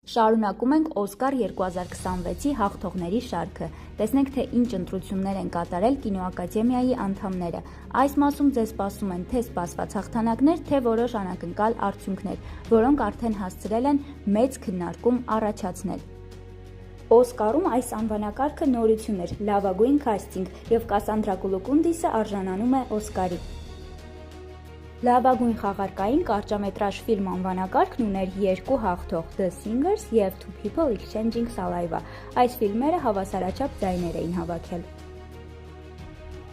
Շարունակում ենք Օսկար 2026-ի հաղթողների շարքը։ Տեսնենք, թե ինչ ընտրություններ են կատարել կինոակադեմիայի անդամները։ Այս մասում ձեզ սպասում են թե սպասված հաղթանակներ, թե որոշ անակնկալ արդյունքներ, որոնք արդեն հասցրել են մեծ քննարկում առաջացնել։ Օսկարում այս անվանակարգը նորություն էր՝ լավագույն քաստինգ, և Կասանդրա Կլուկունդիսը արժանանում է Օսկարի։ Լավագույն խաղարկային կարճամետրաժ ֆիլմ անվանակարգն ուներ երկու հաղթող՝ The Singers և Two People Exchanging Saliva։ Այս ֆիլմերը հավասարաչափ ձայներ էին հավաքել։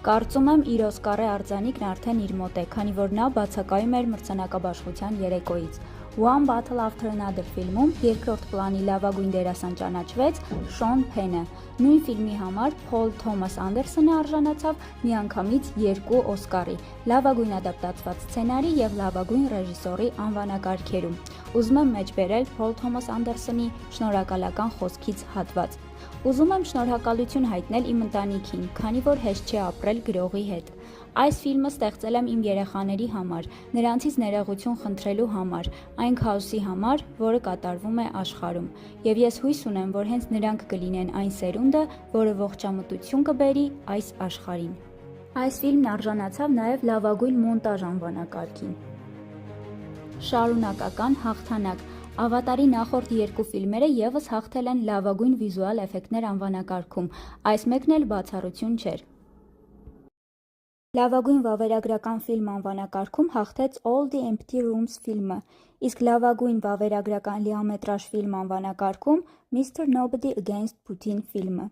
Կարծում եմ իր Օսկարի արձանիկն արդեն իր մոտ է, քանի որ նա բացակայում էր մրցանակաբաշխության երեկոյից։ One Battle After Another ֆիլմում երկրորդ պլանի լավագույն դերասան ճանաչվեց Շոն Փենը։ Նույն ֆիլմի համար Փոլ Թոմաս Անդերսոնը արժանացավ միանգամից երկու Օսկարի՝ լավագույն ադապտացված սցենարի և լավագույն ռեժիսորի անվանակարգերում։ Ուզում եմ մեջբերել Փոլ Թոմաս Անդերսոնի շնորհակալական խոսքից հատված։ Ուզում եմ շնորհակալություն հայտնել իմ ընտանիքին, քանի որ հեշտ չէ ապրել գրողի հետ։ Այս ֆիլմը ստեղծել եմ իմ երեխաների համար, նրանցից ներողություն խնդրելու համար, այն քաոսի համար, որը կատարվում է աշխարհում, և ես հույս ունեմ, որ հենց նրանք կլինեն այն սերունդը, որը ողջամտություն կբերի այս աշխարհին։ Այս ֆիլմն արժանացավ նաև լավագույն մոնտաժ անվանակարգին։ Շարունակական հաղթանակ։ Ավատարի նախորդ երկու ֆիլմերը ևս հաղթել են լավագույն վիզուալ էֆեկտներ անվանակարգում, այս մեկն էլ բացառություն չէր։ Լավագույն վավերագրական ֆիլմ անվանակարգում հաղթեց All the Empty Rooms ֆիլմը, իսկ լավագույն վավերագրական լիամետրաժ ֆիլմ անվանակարգում Mr. Nobody Against Putin ֆիլմը։